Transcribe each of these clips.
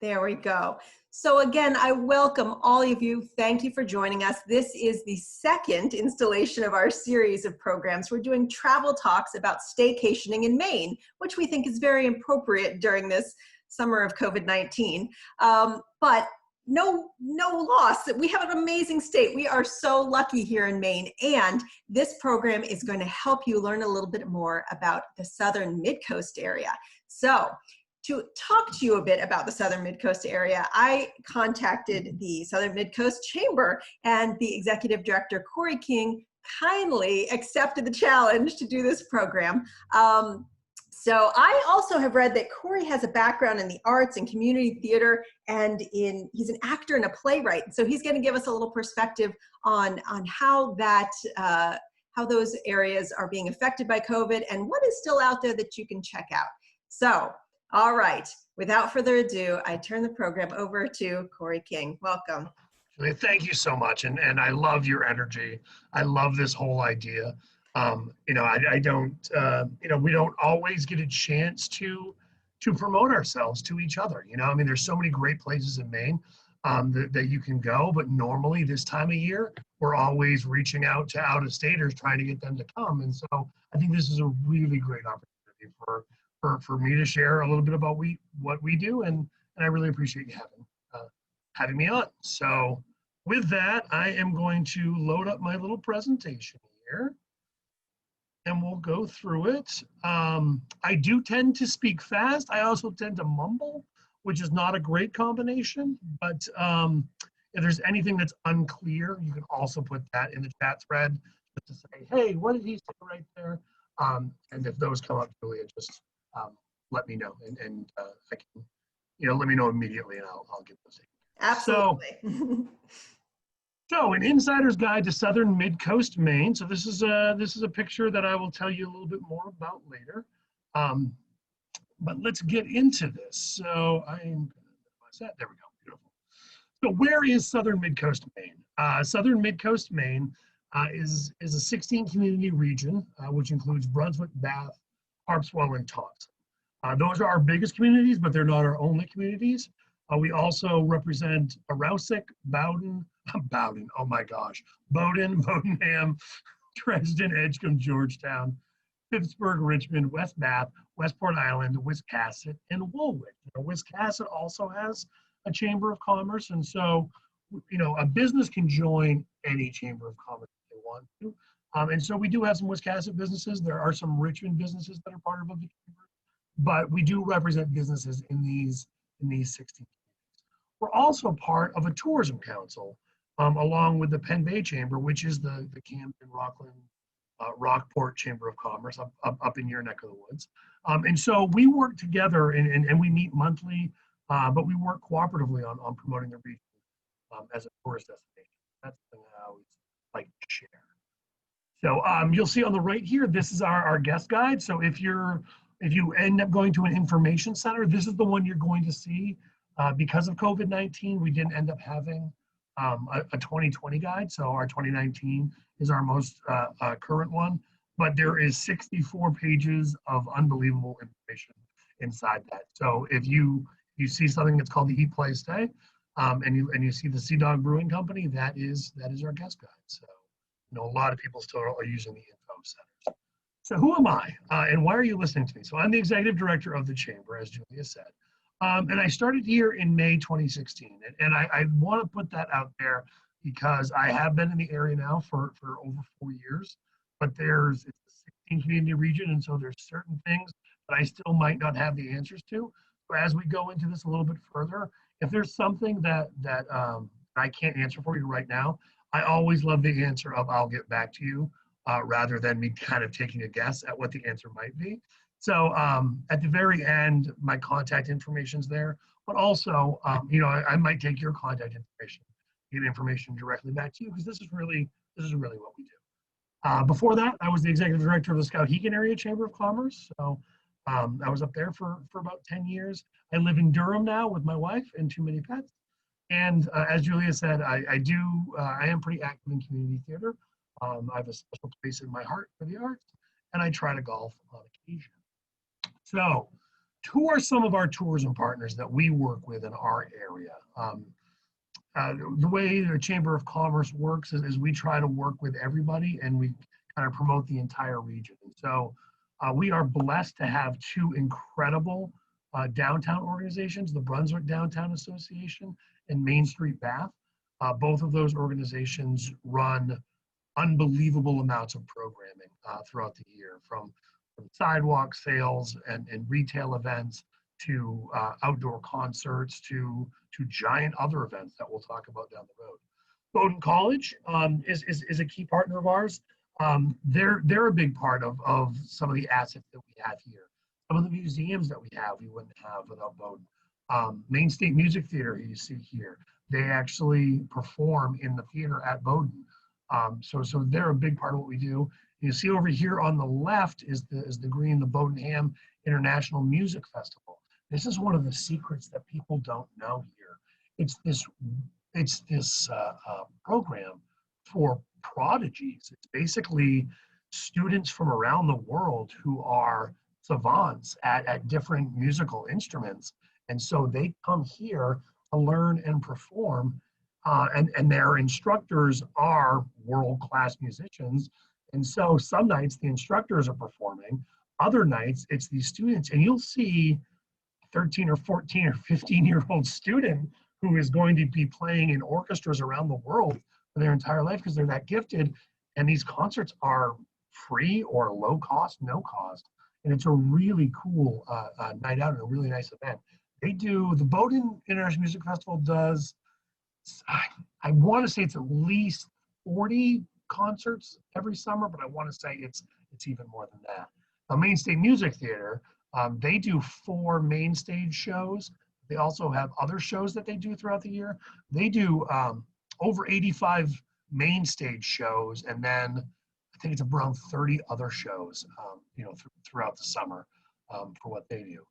There we go. So again, I welcome all of you. Thank you for joining us. This is the second installation of our series of programs. We're doing travel talks about staycationing in Maine, which we think is very appropriate during this summer of COVID-19. But no loss. We have an amazing state. We are so lucky here in Maine. And this program is going to help you learn a little bit more about the Southern Midcoast area. So to talk to you a bit about the Southern Midcoast area, I contacted the Southern Midcoast Chamber, and the Executive Director, Cory King, kindly accepted the challenge to do this program. So I also have read that Cory has a background in the arts and community theater, and he's an actor and a playwright. So he's going to give us a little perspective on how those areas are being affected by COVID and what is still out there that you can check out. So, all right, without further ado, I turn the program over to Cory King. Welcome. Thank you so much, and I love your energy. I love this whole idea. We don't always get a chance to promote ourselves to each other. I mean, there's so many great places in Maine that you can go, but normally this time of year, we're always reaching out to out-of-staters trying to get them to come. And so I think this is a really great opportunity for me to share a little bit about what we do, and I really appreciate you having me on. So with that, I am going to load up my little presentation here, and we'll go through it. I do tend to speak fast. I also tend to mumble, which is not a great combination, but if there's anything that's unclear, you can also put that in the chat thread just to say, hey, what did he say right there? And if those come up, Julia, just let me know, and I can, let me know immediately, and I'll get those in. Absolutely. So an insider's guide to Southern Midcoast Maine. So this is a picture that I will tell you a little bit more about later. But let's get into this. So I'm going to minimize that. There we go. Beautiful. So where is Southern Midcoast Maine? Southern Midcoast Maine is a 16 community region, which includes Brunswick, Bath, Harpswell, and Topsham. Those are our biggest communities, but they're not our only communities. We also represent Rousick, Bowdoin, oh my gosh, Bowdoin, Bowdenham, Dresden, Edgecombe, Georgetown, Phippsburg, Richmond, West Bath, Westport Island, Wiscasset, and Woolwich. Wiscasset also has a chamber of commerce, and so a business can join any chamber of commerce if they want to. And so we do have some Wiscasset businesses. There are some Richmond businesses that are part of the chamber, but we do represent businesses in these 16. We're also part of a tourism council, along with the Penn Bay Chamber, which is the Camden, Rockland, Rockport Chamber of Commerce up in your neck of the woods. And so we work together and we meet monthly, but we work cooperatively on promoting the region as a tourist destination. That's something I always like to share. So you'll see on the right here, this is our guest guide. So if you end up going to an information center, this is the one you're going to see. Because of COVID-19, we didn't end up having a 2020 guide. So our 2019 is our most current one, but there is 64 pages of unbelievable information inside that. So if you see something that's called the Eat, Play, Stay, and you see the Sea Dog Brewing Company, that is our guest guide. So a lot of people still are using the info centers. So who am I, and why are you listening to me? So I'm the executive director of the chamber, as Julia said. And I started here in May 2016. And I want to put that out there because I have been in the area now for over 4 years, but it's a 16 community region. And so there's certain things that I still might not have the answers to. So as we go into this a little bit further, if there's something that I can't answer for you right now, I always love the answer of I'll get back to you rather than me kind of taking a guess at what the answer might be. So at the very end, my contact information's there, but also, I might take your contact information, get information directly back to you, because this is really what we do. Before that, I was the executive director of the Skowhegan Area Chamber of Commerce. So I was up there for about 10 years. I live in Durham now with my wife and 2 mini pets. And as Julia said, I am pretty active in community theater. I have a special place in my heart for the arts, and I try to golf on occasion. So who are some of our tourism partners that we work with in our area? The way the Chamber of Commerce works is we try to work with everybody and we kind of promote the entire region. And so we are blessed to have two incredible downtown organizations, the Brunswick Downtown Association and Main Street Bath. Both of those organizations run unbelievable amounts of programming throughout the year, from sidewalk sales and retail events to outdoor concerts to giant other events that we'll talk about down the road. Bowdoin College is a key partner of ours. They're a big part of some of the assets that we have here. Some of the museums that we have, we wouldn't have without Bowdoin. Maine State Music Theater, you see here, they actually perform in the theater at Bowdoin. So they're a big part of what we do. You see over here on the left is the green, the Bowdoin International Music Festival. This is one of the secrets that people don't know here. It's this program for prodigies. It's basically students from around the world who are savants at different musical instruments. And so they come here to learn and perform, and their instructors are world-class musicians. And so some nights the instructors are performing, other nights it's these students, and you'll see 13 or 14 or 15-year-old student who is going to be playing in orchestras around the world for their entire life because they're that gifted. And these concerts are free or low cost, no cost. And it's a really cool night out and a really nice event. They do, the Bowdoin International Music Festival does, I want to say it's at least 40 concerts every summer, but I want to say it's even more than that. Maine State Music Theater, they do 4 main stage shows. They also have other shows that they do throughout the year. They do over 85 main stage shows, and then I think it's around 30 other shows, throughout the summer for what they do.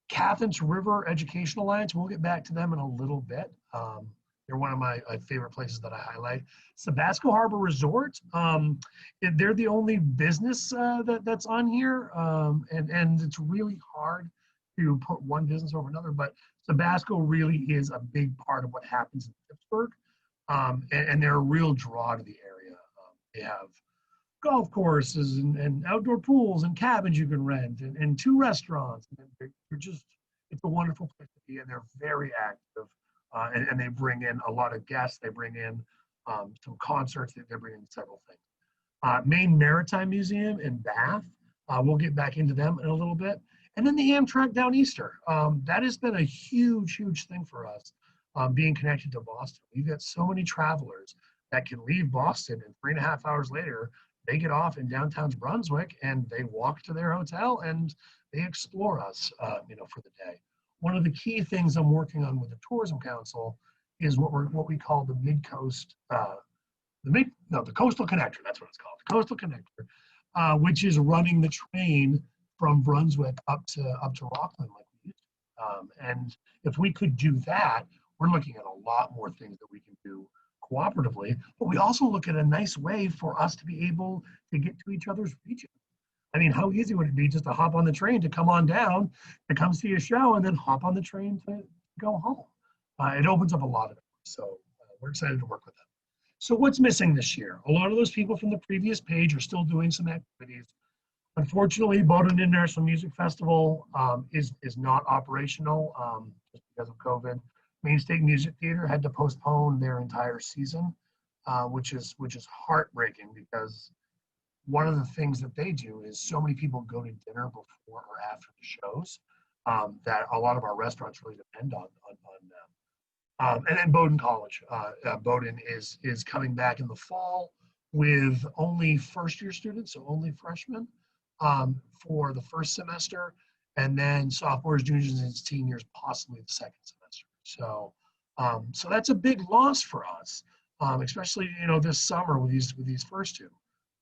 Cathans River Education Alliance, we'll get back to them in a little bit. They're one of my favorite places that I highlight. Sabasco Harbor Resort, they're the only business that's on here, and it's really hard to put one business over another, but Sabasco really is a big part of what happens in Phippsburg, and they're a real draw to the area. They have golf courses and outdoor pools and cabins you can rent and 2 restaurants. They're just, it's a wonderful place to be, and they're very active. And they bring in a lot of guests. They bring in some concerts. They bring in several things. Maine Maritime Museum in Bath. We'll get back into them in a little bit. And then the Amtrak Downeaster. That has been a huge, huge thing for us, being connected to Boston. We've got so many travelers that can leave Boston and 3.5 hours later, they get off in downtown Brunswick and they walk to their hotel and they explore us, for the day. One of the key things I'm working on with the Tourism Council is what we call the Mid-Coast, the Coastal Connector, that's what it's called, the Coastal Connector, which is running the train from Brunswick up to Rockland like we used to. And if we could do that, we're looking at a lot more things that we can do cooperatively, but we also look at a nice way for us to be able to get to each other's region. I mean, how easy would it be just to hop on the train to come on down, to come see a show, and then hop on the train to go home? It opens up a lot of it. So we're excited to work with them. So what's missing this year? A lot of those people from the previous page are still doing some activities. Unfortunately, Bowdoin International Music Festival is not operational just because of COVID. Maine State Music Theater had to postpone their entire season, which is heartbreaking, because one of the things that they do is so many people go to dinner before or after the shows that a lot of our restaurants really depend on them. And then Bowdoin College. Bowdoin is coming back in the fall with only first-year students, so only freshmen for the first semester, and then sophomores, juniors, and seniors possibly the second semester. So that's a big loss for us, especially this summer with these first 2.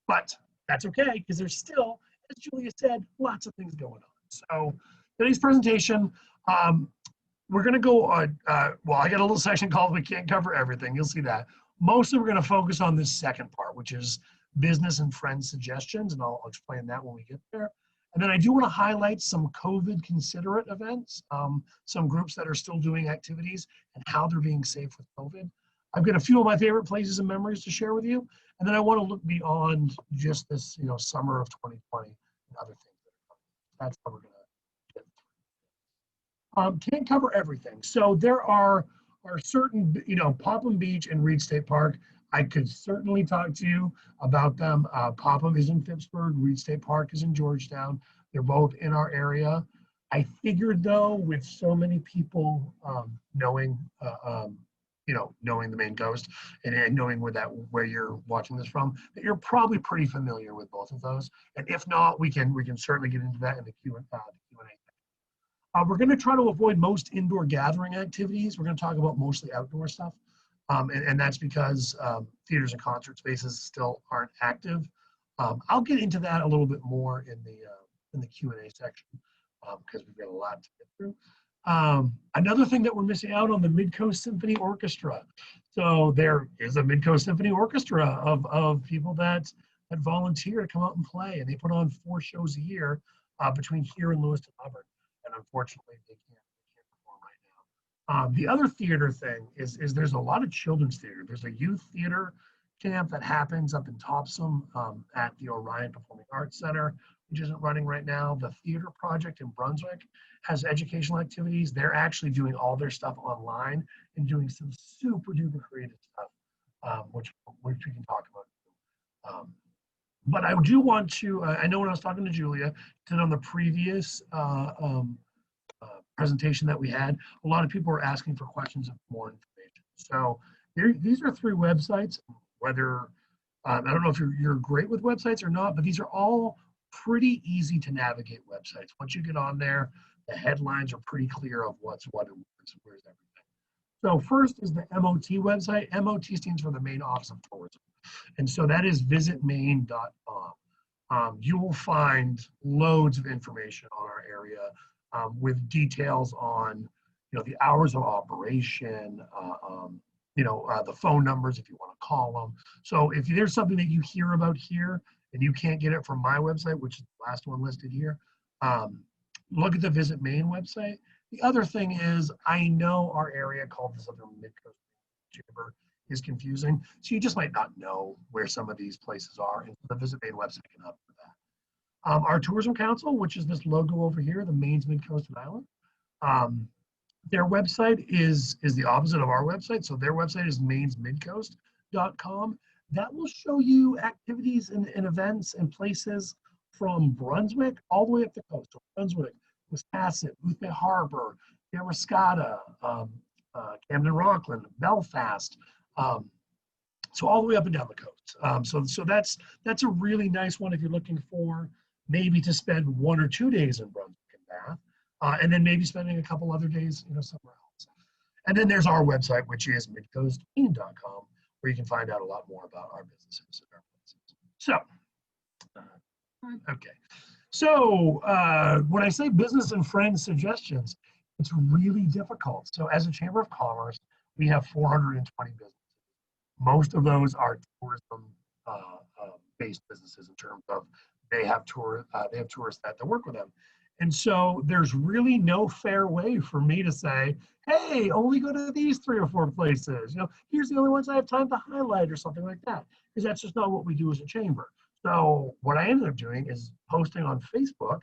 But that's okay, because there's still, as Julia said, lots of things going on. So today's presentation, we're going to go on, well, I got a little section called We Can't Cover Everything. You'll see that. Mostly we're going to focus on this second part, which is business and friends suggestions, and I'll explain that when we get there. And then I do want to highlight some COVID-considerate events, some groups that are still doing activities and how they're being safe with COVID. I've got a few of my favorite places and memories to share with you. And then I want to look beyond just this, summer of 2020 and other things that are coming. That's how we're going to can't cover everything. So there are certain, Popham Beach and Reed State Park. I could certainly talk to you about them. Popham is in Phippsburg, Reed State Park is in Georgetown. They're both in our area. I figured though, with so many people knowing the Maine coast and knowing where you're watching this from, that you're probably pretty familiar with both of those. And if not, we can certainly get into that in the Q&A. We're going to try to avoid most indoor gathering activities. We're going to talk about mostly outdoor stuff. And that's because theaters and concert spaces still aren't active. I'll get into that a little bit more in the Q&A section because we've got a lot to get through. Another thing that we're missing out on, the Midcoast Symphony Orchestra. So there is a Midcoast Symphony Orchestra of people that volunteer to come out and play, and they put on 4 shows a year between here and Lewiston Auburn. And unfortunately, they can't perform right now. The other theater thing is there's a lot of children's theater. There's a youth theater camp that happens up in Topsham at the Orion Performing Arts Center, which isn't running right now. The theater project in Brunswick has educational activities. They're actually doing all their stuff online and doing some super duper creative stuff, which we can talk about. But I do want to, I know when I was talking to Julia, and on the previous presentation that we had, a lot of people were asking for questions of more information. So these are 3 websites, whether, I don't know if you're great with websites or not, but these are all pretty easy to navigate websites. Once you get on there, the headlines are pretty clear of what's what and where's everything. So first is the MOT website. MOT stands for the Maine Office of Tourism. And so that is visitmaine.com. You will find loads of information on our area with details on, the hours of operation, the phone numbers if you want to call them. So if there's something that you hear about here and you can't get it from my website, which is the last one listed here, look at the Visit Maine website. The other thing is, I know our area called the Southern Midcoast Maine Chamber is confusing, so you just might not know where some of these places are, and the Visit Maine website can help with that. Our Tourism Council, which is this logo over here, the Maine's Midcoast and Island, their website is the opposite of our website. So their website is mainsmidcoast.com. That will show you activities and events and places from Brunswick all the way up the coast. So Brunswick, Wiscasset, Booth Bay Harbor, Arascata, Camden Rockland, Belfast. So all the way up and down the coast. So that's a really nice one if you're looking for maybe to spend 1 or 2 days in Brunswick and Bath, and then maybe spending a couple other days, somewhere else. And then there's our website, which is midcoastmaine.com, where you can find out a lot more about our businesses and our places. So, okay. So when I say business and friends suggestions, it's really difficult. So as a Chamber of Commerce, we have 420 businesses. Most of those are tourism-based businesses in terms of they have tourists that work with them. And so there's really no fair way for me to say, hey, only go to these 3 or 4 places. Here's the only ones I have time to highlight or something like that, because that's just not what we do as a chamber. So what I ended up doing is posting on Facebook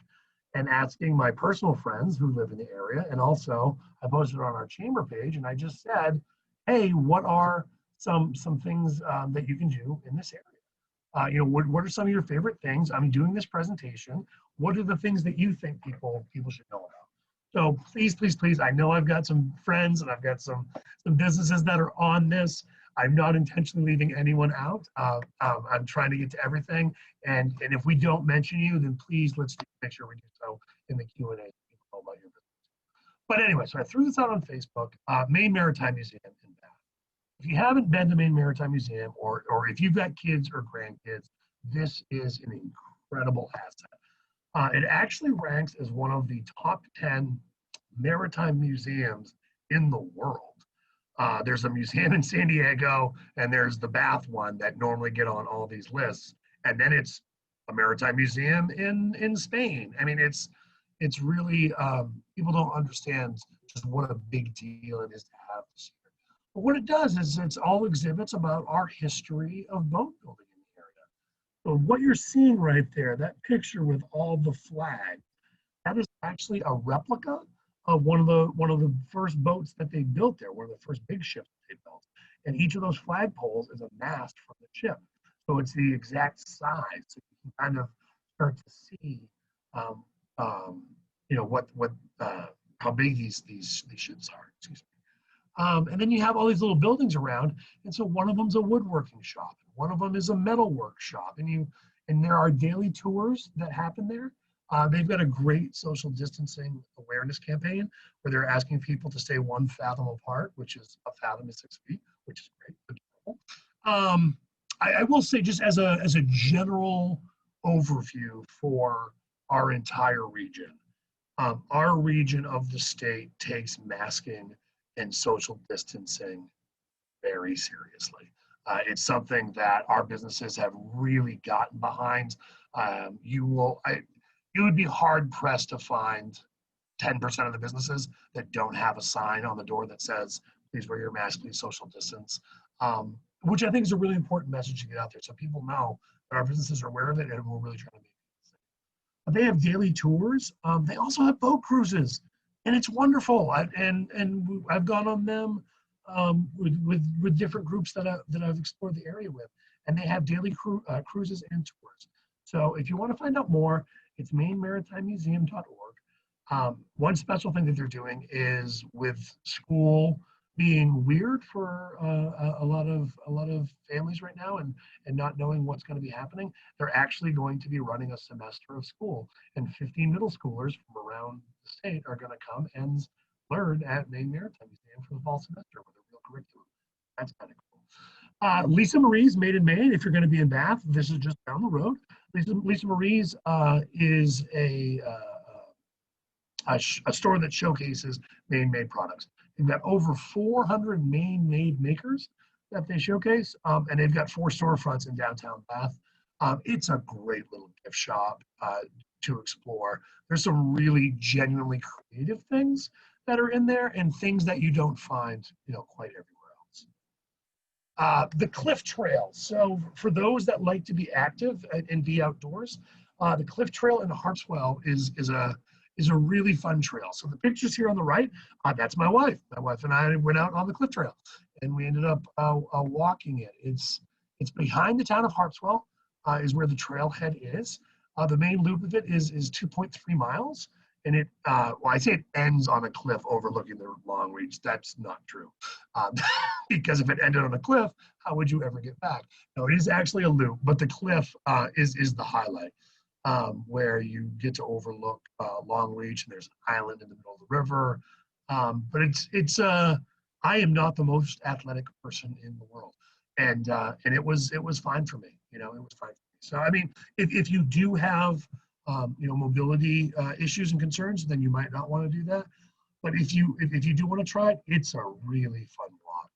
and asking my personal friends who live in the area, and also I posted on our chamber page, and I just said, hey, what are some things that you can do in this area? What are some of your favorite things? I'm doing this presentation. What are the things that you think people should know about? So please, please, please, I know I've got some friends and I've got some businesses that are on this. I'm not intentionally leaving anyone out. I'm trying to get to everything. And if we don't mention you, then please let's make sure we do so in the Q&A. About your business. But anyway, so I threw this out on Facebook, Maine Maritime Museum in Bath. If you haven't been to Maine Maritime Museum, or if you've got kids or grandkids, this is an incredible asset. It actually ranks as one of the top 10 maritime museums in the world. There's a museum in San Diego, and there's the Bath one that normally get on all these lists. And then it's a maritime museum in Spain. I mean, it's really, people don't understand just what a big deal it is to have this here. But what it does is it's all exhibits about our history of boat building in the area. So what you're seeing right there, that picture with all the flags, that is actually a replica of one of the first boats that they built there, one of the first big ships that they built. And each of those flagpoles is a mast from the ship. So it's the exact size. So you can kind of start to see, you know, how big these ships are. Excuse me. And then you have all these little buildings around. And so one of them's a woodworking shop. One of them is a metal workshop. And there are daily tours that happen there. They've got a great social distancing awareness campaign where they're asking people to stay 1 fathom apart, which is a fathom is 6 feet, which is great. I will say, just as a general overview for our entire region, our region of the state takes masking and social distancing very seriously. It's something that our businesses have really gotten behind. You would be hard pressed to find 10% of the businesses that don't have a sign on the door that says, please wear your mask, please social distance, which I think is a really important message to get out there so people know that our businesses are aware of it and we're really trying to make it safe. But they have daily tours. They also have boat cruises, and it's wonderful. And I've gone on them with different groups that I've explored the area with, and they have daily cruises and tours. So if you want to find out more, it's mainmaritimemuseum.org. One special thing that they're doing is, with school being weird for a lot of families right now and not knowing what's going to be happening, they're actually going to be running a semester of school, and 15 middle schoolers from around the state are going to come and learn at Maine Maritime Museum for the fall semester with a real curriculum. That's kind of cool. Lisa Marie's Made in Maine. If you're going to be in Bath, this is just down the road. Lisa Marie's is a store that showcases Maine-made products. They've got over 400 Maine-made makers that they showcase, and they've got 4 storefronts in downtown Bath. It's a great little gift shop to explore. There's some really genuinely creative things that are in there, and things that you don't find, quite everywhere else. The Cliff Trail. So for those that like to be active and be outdoors, the Cliff Trail in Harpswell is a really fun trail. So the pictures here on the right, that's my wife. My wife and I went out on the Cliff Trail, and we ended up walking it. It's behind the town of Harpswell, is where the trailhead is. The main loop of it is 2.3 miles. And it, I say it ends on a cliff overlooking the Long Reach. That's not true. Because if it ended on a cliff, how would you ever get back? No, it is actually a loop, but the cliff is the highlight, where you get to overlook Long Reach, and there's an island in the middle of the river. But I am not the most athletic person in the world. And it was fine for me. It was fine for me. So, I mean, if you do have mobility issues and concerns, then you might not want to do that. But if you do want to try it, it's a really fun walk.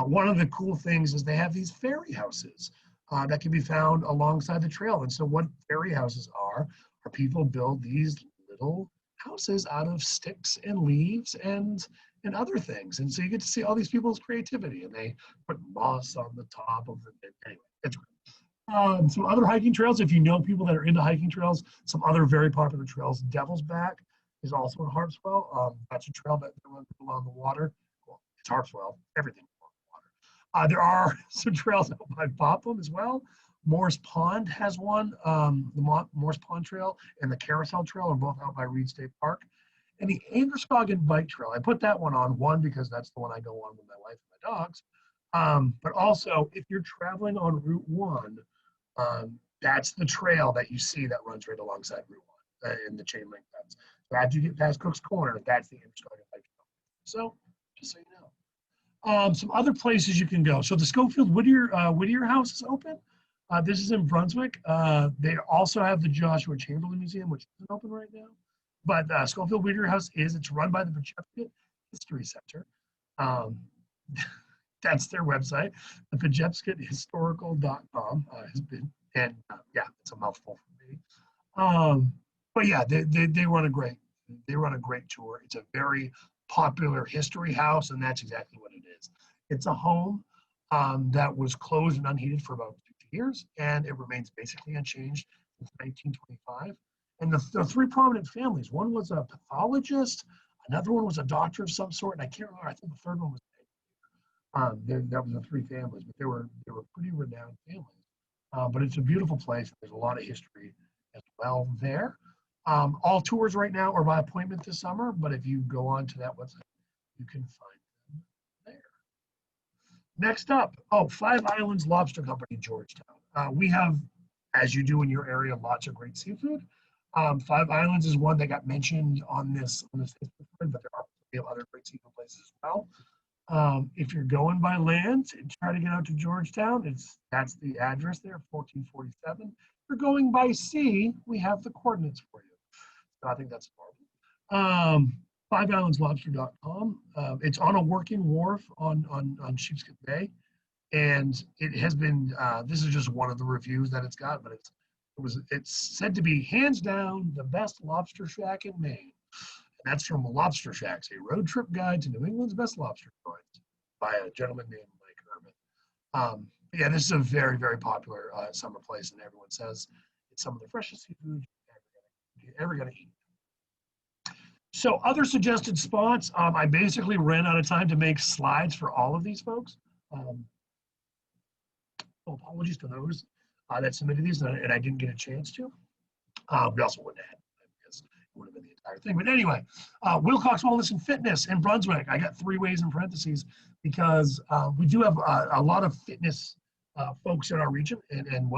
One of the cool things is they have these ferry houses that can be found alongside the trail. And so what ferry houses are people build these little houses out of sticks and leaves and other things. And so you get to see all these people's creativity, and they put moss on the top of it. Anyway, it's great. Some other hiking trails, if you know people that are into hiking trails, some other very popular trails. Devil's Back is also in Harpswell. That's a trail that runs along the water. Well, it's Harpswell, everything along the water. There are some trails out by Popham as well. Morse Pond has one. The Morse Pond Trail and the Carousel Trail are both out by Reed State Park. And the Androscoggin Bike Trail, I put that one because that's the one I go on with my wife and my dogs. But also, if you're traveling on Route 1, that's the trail that you see that runs right alongside Route 1 in the chain link fence. So after you get past Cook's Corner, that's the Androscoggin Bike Trail. So, just so you know. Some other places you can go. So the Schofield Whittier House is open. This is in Brunswick. They also have the Joshua Chamberlain Museum, which isn't open right now. But Schofield Whittier House it's run by the Phippsburg History Center. That's their website. The PejePscotHistorical.com has been And yeah, it's a mouthful for me. But yeah, they run a great tour. It's a very popular history house, and that's exactly what it is. It's a home that was closed and unheated for about 50 years, and it remains basically unchanged since 1925. And the three prominent families, one was a pathologist, another one was a doctor of some sort, and I can't remember, I think the third one was that was the three families, but they were pretty renowned families. But it's a beautiful place. There's a lot of history as well there. All tours right now are by appointment this summer, but if you go on to that website, you can find them there. Next up, Five Islands Lobster Company, Georgetown. We have, as you do in your area, lots of great seafood. Five Islands is one that got mentioned on this Facebook, but there are plenty of other great seafood places as well. If you're going by land and try to get out to Georgetown, that's the address there, 1447. If you're going by sea, we have the coordinates for you. So I think that's normal. FiveIslandsLobster.com. It's on a working wharf on Sheepshead Bay, and it has been. This is just one of the reviews that it's got, but it's said to be hands down the best lobster shack in Maine. That's from Lobster Shacks, a road trip guide to New England's best lobster joints by a gentleman named Mike Urban. Yeah, this is a very, very popular summer place, and everyone says it's some of the freshest seafood you're ever going to eat. So other suggested spots, I basically ran out of time to make slides for all of these folks. Apologies to those that submitted these, and I didn't get a chance to. We also wouldn't have had because it would have been the entire thing. But anyway, Wilcox Wellness and Fitness in Brunswick. I got 3 ways in parentheses because we do have a lot of fitness folks in our region, and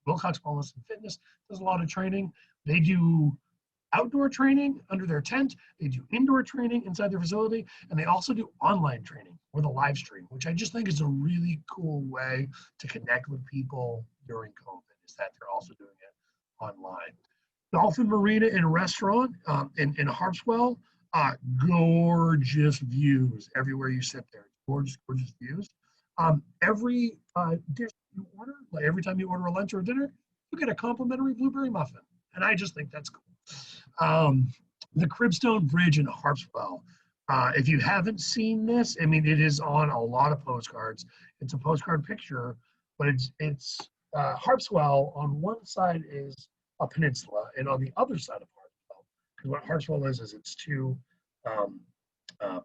Wilcox Wellness and Fitness does a lot of training. They do outdoor training under their tent. They do indoor training inside their facility, and they also do online training with a live stream, which I just think is a really cool way to connect with people during COVID, is that they're also doing it online. Dolphin Marina and Restaurant in Harpswell, gorgeous views everywhere you sit there. Gorgeous, gorgeous views. Every dish you order, like every time you order a lunch or a dinner, you get a complimentary blueberry muffin, and I just think that's cool. The Cribstone Bridge in Harpswell. If you haven't seen this, I mean, it is on a lot of postcards. It's a postcard picture, but it's Harpswell on one side is a peninsula, and on the other side of Harpswell, because what Harpswell is it's 2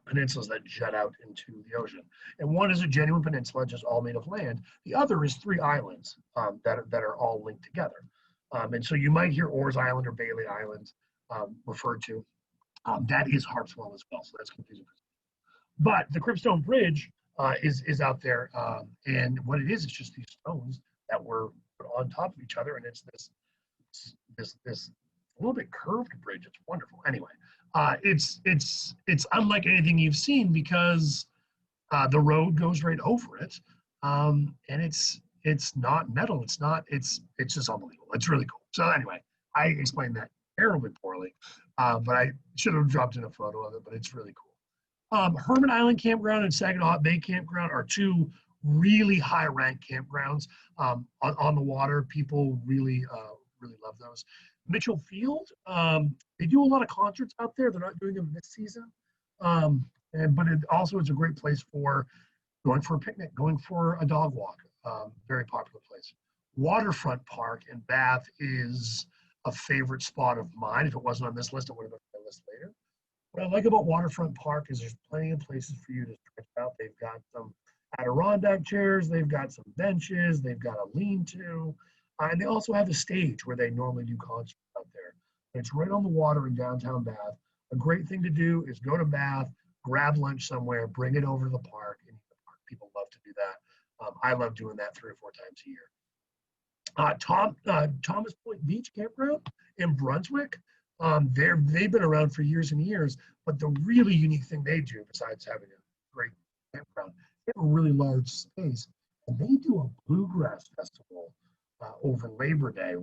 peninsulas that jut out into the ocean. And one is a genuine peninsula, just all made of land. The other is 3 islands that are all linked together. And so you might hear Orr's Island or Bailey Island referred to. That is Harpswell as well, so that's confusing. But the Cribstone Bridge is out there, and what it is just these stones that were put on top of each other, and it's this a little bit curved bridge. It's wonderful. Anyway, it's unlike anything you've seen because the road goes right over it, and it's not metal. It's just unbelievable. It's really cool. So anyway, I explained that terribly poorly, but I should have dropped in a photo of it, but it's really cool. Hermit Island Campground and Saginaw Bay Campground are 2 really high ranked campgrounds on the water. People really love those. Mitchell Field, they do a lot of concerts out there. They're not doing them this season, but it's a great place for going for a picnic, going for a dog walk. Very popular place. Waterfront Park in Bath is a favorite spot of mine. If it wasn't on this list, it would have been on my list later. What I like about Waterfront Park is there's plenty of places for you to stretch out. They've got some Adirondack chairs, they've got some benches, they've got a lean-to, and they also have a stage where they normally do concerts out there. And it's right on the water in downtown Bath. A great thing to do is go to Bath, grab lunch somewhere, bring it over to the park, and eat the park. People love to do that. I love doing that 3 or 4 times a year. Thomas Point Beach Campground in Brunswick. They've been around for years and years, but the really unique thing they do, besides having a great campground, they have a really large space, and they do a bluegrass festival over Labor Day,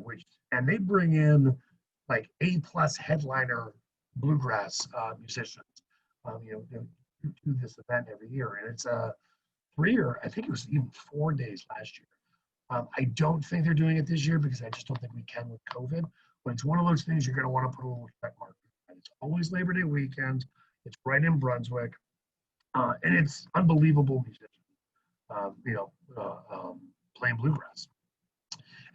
and they bring in like A+ headliner bluegrass musicians. Do this event every year, and it's 3 or I think it was even 4 days last year. I don't think they're doing it this year because I just don't think we can with COVID. But it's one of those things you're going to want to put a little check mark. It's always Labor Day weekend. It's right in Brunswick, and it's unbelievable musicians. Playing bluegrass.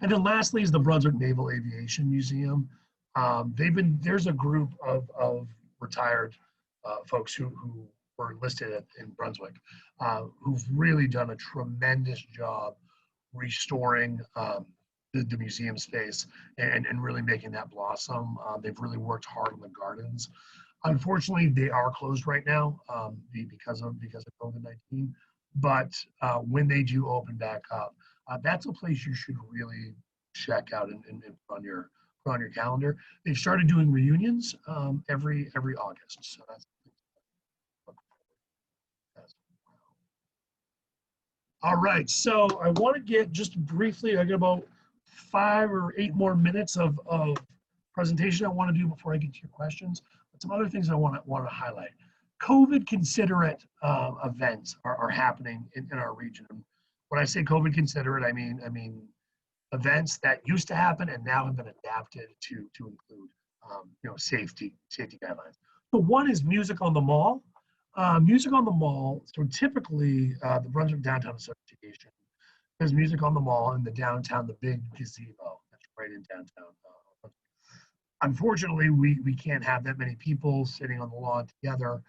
And then lastly is the Brunswick Naval Aviation Museum. There's a group of retired folks who were enlisted in Brunswick who've really done a tremendous job restoring the museum space and really making that blossom. They've really worked hard on the gardens. Unfortunately, they are closed right now because of COVID-19. But when they do open back up, that's a place you should really check out and put on your calendar. They've started doing reunions every August. So that's all right. So I want to get just briefly, I got about 5 or 8 more minutes of presentation I want to do before I get to your questions. But some other things I want to highlight. COVID-considerate events are happening in our region. When I say COVID-considerate, I mean events that used to happen and now have been adapted to include safety guidelines. So one is music on the mall. Music on the mall. So typically the Brunswick Downtown Association does music on the mall in the downtown, the big gazebo that's right in downtown. Unfortunately, we can't have that many people sitting on the lawn together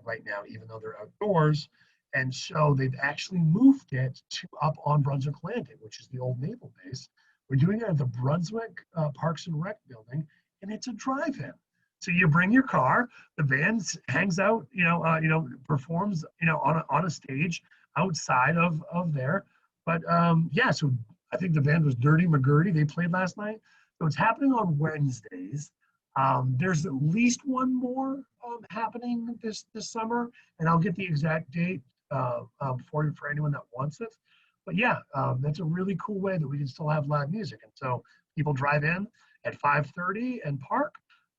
right now, even though they're outdoors. And so they've actually moved it to up on Brunswick Landing, which is the old naval base. We're doing it at the Brunswick Parks and Rec building, and it's a drive-in. So you bring your car, the band hangs out, performs, on a stage outside of there. But so I think the band was Dirty McGurdy. They played last night. So it's happening on Wednesdays. There's at least one more happening this summer, and I'll get the exact date for anyone that wants it. But yeah, that's a really cool way that we can still have live music. And so people drive in at 5:30 and park,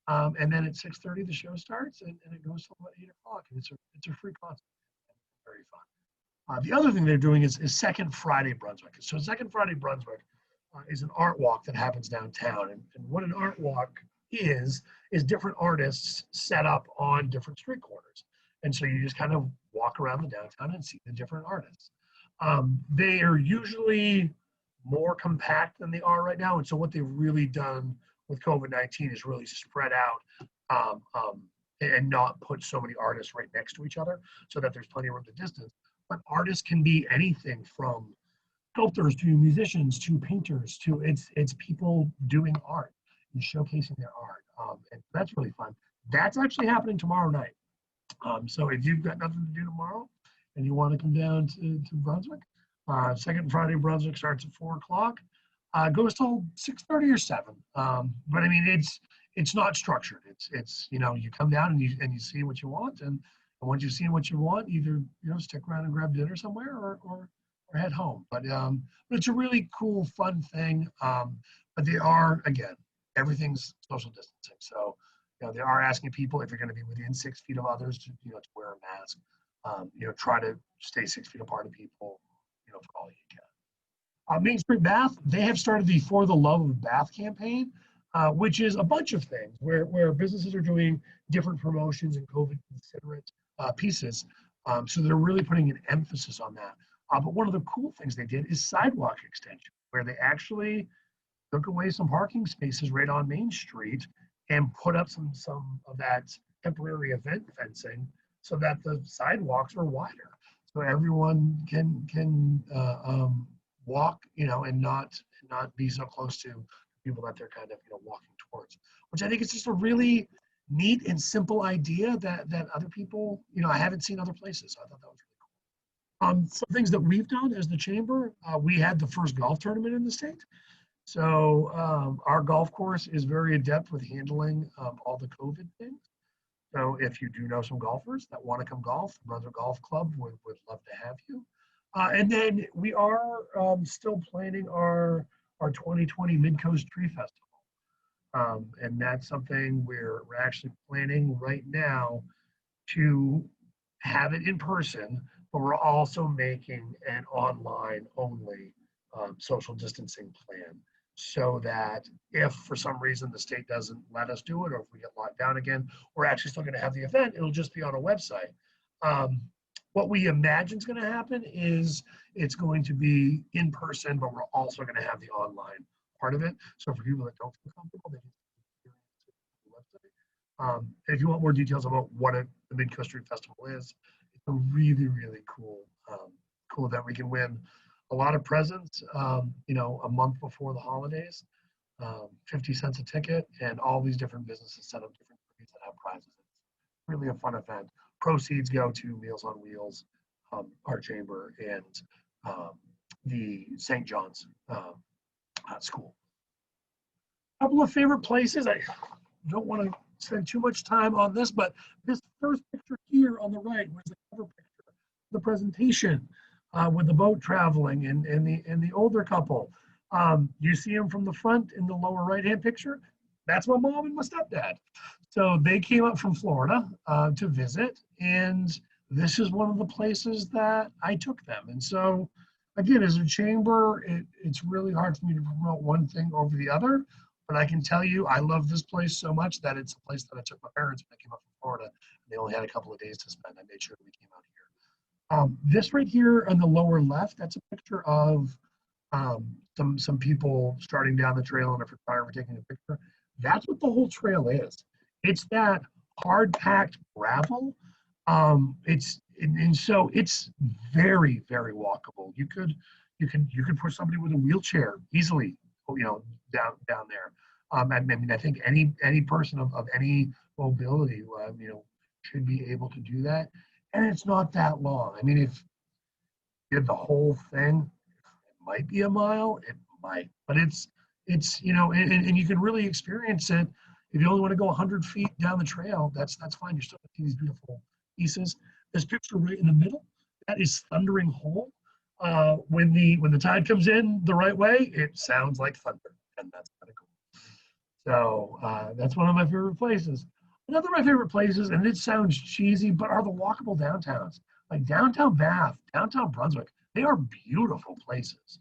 and then at 6:30 the show starts, and it goes till about 8 o'clock. And it's a free concert. Very fun. The other thing they're doing is Second Friday Brunswick. So Second Friday Brunswick is an art walk that happens downtown. And what an art walk is different artists set up on different street corners. And so you just kind of walk around the downtown and see the different artists. They are usually more compact than they are right now. And so what they've really done with COVID-19 is really spread out and not put so many artists right next to each other so that there's plenty of room to distance. But artists can be anything from sculptors to musicians to painters to it's people doing art and showcasing their art. And that's really fun. That's actually happening tomorrow night. So if you've got nothing to do tomorrow and you want to come down to Brunswick, Second Friday Brunswick starts at 4 o'clock. Goes till 6:30 or 7. But I mean, it's not structured. It's you come down and you see what you want, and once you've seen what you want, either stick around and grab dinner somewhere or head home. But it's a really cool, fun thing. But they are, again, everything's social distancing. So they are asking people if you're going to be within 6 feet of others to wear a mask. Try to stay 6 feet apart of people, for all you can. Main Street Bath, they have started the For the Love of Bath campaign, which is a bunch of things where businesses are doing different promotions and COVID-considerate pieces. So they're really putting an emphasis on that. But one of the cool things they did is sidewalk extension, where they actually took away some parking spaces right on Main Street and put up some of that temporary event fencing so that the sidewalks are wider, so everyone can walk, and not be so close to people that they're kind of walking towards. Which I think is just a really neat and simple idea that other people, I haven't seen other places. So I thought that was really cool. Some things that we've done as the chamber, we had the first golf tournament in the state. So our golf course is very adept with handling all the COVID things. So if you do know some golfers that want to come golf, the Brunswick Golf Club would love to have you. And then we are still planning our 2020 Midcoast Tree Festival. And that's something we're actually planning right now to have it in person, but we're also making an online only social distancing plan, so that if for some reason the state doesn't let us do it, or if we get locked down again, we're actually still going to have the event. It'll just be on a website. What we imagine is going to happen is it's going to be in person, but we're also going to have the online part of it. So for people that don't feel comfortable, they can experience it on the website. And if you want more details about what the Midcoast Street Festival is, it's a really, really cool, cool event. We can win a lot of presents, you know, a month before the holidays, 50 cents a ticket, and all these different businesses set up different trees that have prizes. It's really a fun event. Proceeds go to Meals on Wheels, our chamber, and the St. John's school. A couple of favorite places. I don't want to spend too much time on this, but this first picture here on the right was the cover picture, the presentation with the boat traveling and the older couple. You see them from the front in the lower right-hand picture. That's my mom and my stepdad. So they came up from Florida to visit, and this is one of the places that I took them. And so, again, as a chamber, it's really hard for me to promote one thing over the other, but I can tell you I love this place so much that it's a place that I took my parents when they came up from Florida, and they only had a couple of days to spend. I made sure we came out here. This right here on the lower left, that's a picture of some people starting down the trail and a photographer taking a picture. That's what the whole trail is. It's that hard-packed gravel. So it's very, very walkable. You could put somebody with a wheelchair easily, you know, down there. I mean, I think any person of any mobility, you know, should be able to do that. And it's not that long. I mean, if you did the whole thing, it might be a mile. It might, but it's you know, and you can really experience it. If you only want to go 100 feet down the trail, that's fine. You're still going to see these beautiful pieces. This picture right in the middle, that is Thundering Hole. When the tide comes in the right way, it sounds like thunder, and that's kind of cool. So that's one of my favorite places. Another of my favorite places, and it sounds cheesy, but are the walkable downtowns. Like downtown Bath, downtown Brunswick, they are beautiful places.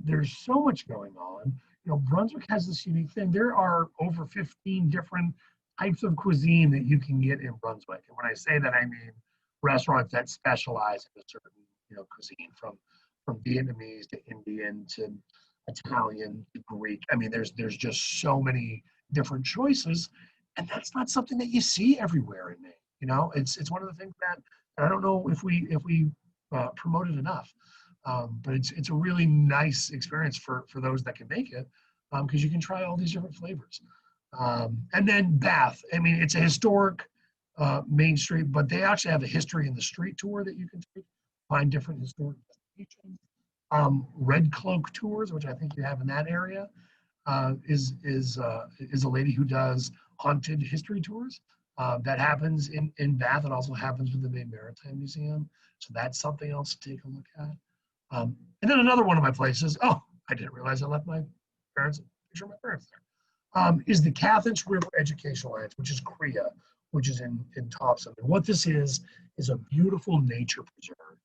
There's so much going on. You know, Brunswick has this unique thing. There are over 15 different types of cuisine that you can get in Brunswick. And when I say that, I mean restaurants that specialize in a certain, you know, cuisine, from Vietnamese to Indian to Italian to Greek. I mean, there's just so many different choices, and that's not something that you see everywhere in Maine. You know, it's one of the things that I don't know if we promote it enough. But it's a really nice experience for those that can make it, because you can try all these different flavors. And then Bath, I mean, it's a historic Main Street, but they actually have a history in the street tour that you can take, find different historic destinations. Red Cloak Tours, which I think you have in that area, is a lady who does haunted history tours. That happens in Bath. It also happens with the Maine Maritime Museum. So that's something else to take a look at. And then another one of my places, oh, I didn't realize I left my parents, picture of my parents there, is the Cathens River Education Alliance, which is CREA, which is in Topsham. And what this is a beautiful nature preserve.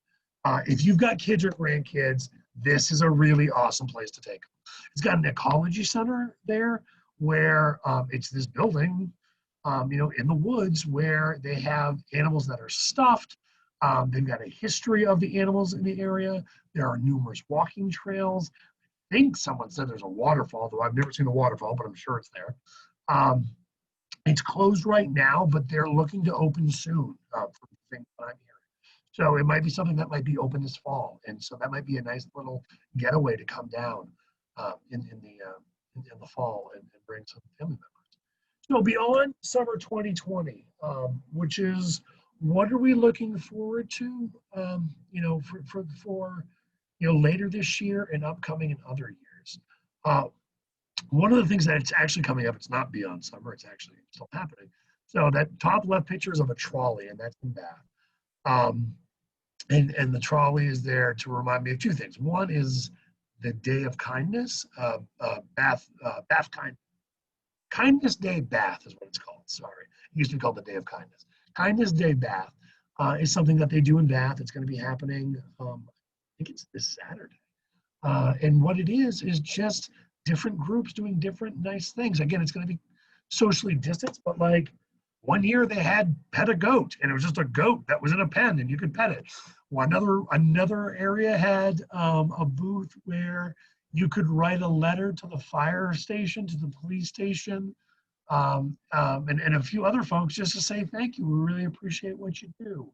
If you've got kids or grandkids, this is a really awesome place to take them. It's got an ecology center there where it's this building, you know, in the woods where they have animals that are stuffed. They've got a history of the animals in the area. There are numerous walking trails. I think someone said there's a waterfall, though I've never seen a waterfall, but I'm sure it's there. It's closed right now, but they're looking to open soon, for the things that I'm hearing. So it might be something that might be open this fall. And so that might be a nice little getaway to come down in the fall and bring some family members. So beyond summer 2020, which is, what are we looking forward to, you know, for you know, later this year and upcoming in other years? One of the things that it's actually coming up, it's not beyond summer, it's actually still happening. So that top left picture is of a trolley, and that's in Bath. And the trolley is there to remind me of two things. One is the Day of Kindness, Bath Kindness Day Bath is what it's called. Sorry, it used to be called the Day of Kindness. Kindness Day Bath is something that they do in Bath. It's going to be happening, I think it's this Saturday. And what it is just different groups doing different nice things. Again, it's going to be socially distanced, but like one year they had pet a goat, and it was just a goat that was in a pen and you could pet it. Another area had a booth where you could write a letter to the fire station, to the police station, and a few other folks just to say thank you. We really appreciate what you do.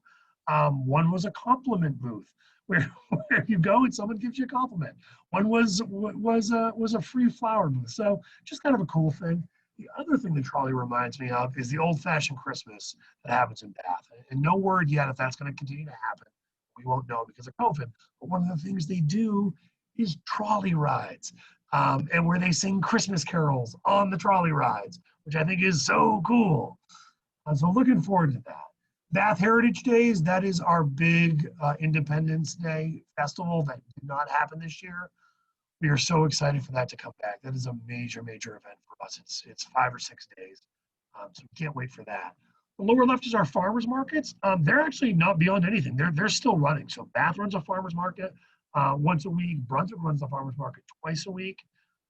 One was a compliment booth where you go and someone gives you a compliment. One was a free flower booth. So just kind of a cool thing. The other thing the trolley reminds me of is the old-fashioned Christmas that happens in Bath. And no word yet if that's going to continue to happen. We won't know because of COVID. But one of the things they do is trolley rides, and where they sing Christmas carols on the trolley rides, which I think is so cool. So looking forward to that. Bath Heritage Days, that is our big Independence Day festival that did not happen this year. We are so excited for that to come back. That is a major, major event for us. It's 5 or 6 days, so we can't wait for that. The lower left is our farmers markets. They're actually not beyond anything. They're still running. So Bath runs a farmers market once a week. Brunswick runs the farmers market twice a week,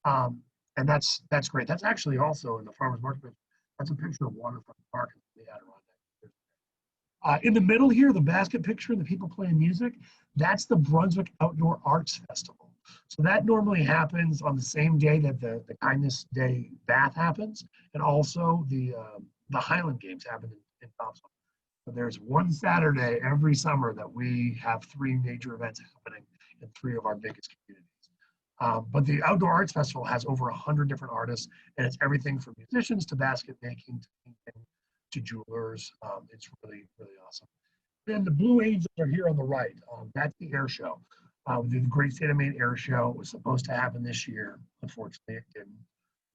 and that's great. That's actually also in the farmers market. That's a picture of Waterfront Park in the Adirondack. In the middle here, the basket picture and the people playing music, that's the Brunswick Outdoor Arts Festival. So that normally happens on the same day that the Kindness Day Bath happens, and also the Highland Games happen in Topsham. So there's one Saturday every summer that we have 3 major events happening in 3 of our biggest communities. But the Outdoor Arts Festival has over 100 different artists, and it's everything from musicians to basket making to painting to jewelers. It's really, really awesome. Then the Blue Angels are here on the right. That's the air show. The Great State of Maine Air Show was supposed to happen this year. Unfortunately, it didn't.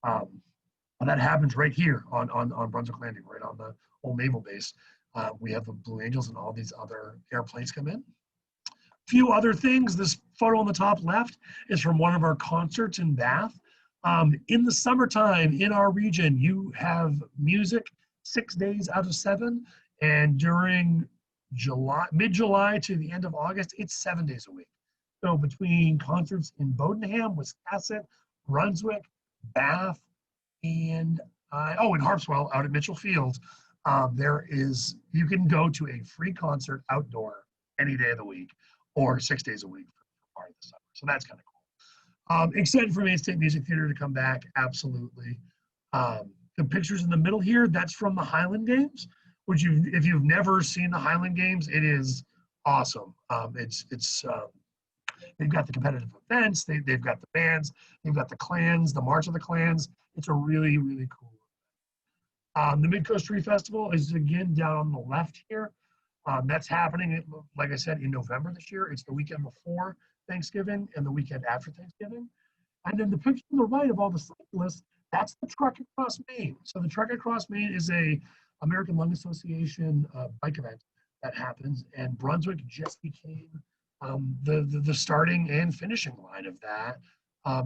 But that happens right here on Brunswick Landing, right on the old naval base. We have the Blue Angels and all these other airplanes come in. Few other things. This photo on the top left is from one of our concerts in Bath. In the summertime in our region, you have music 6 days out of 7, and during mid-July to the end of August, it's 7 days a week. So between concerts in Bowdoin, Wiscasset, Brunswick, Bath, and in Harpswell out at Mitchell Field, you can go to a free concert outdoor any day of the week or 6 days a week for part of the summer. So that's kind of cool. Excited for Maine State Music Theater to come back, absolutely. The pictures in the middle here, that's from the Highland Games, which if you've never seen the Highland Games, it is awesome. They've got the competitive events, they've got the bands, they've got the clans, the March of the Clans. It's a really, really cool. The Midcoast Tree Festival is again down on the left here. That's happening, like I said, in November this year. It's the weekend before Thanksgiving and the weekend after Thanksgiving. And then the picture on the right of all the cyclists, that's the Trek Across Maine. So the Trek Across Maine is a American Lung Association bike event that happens, and Brunswick just became the starting and finishing line of that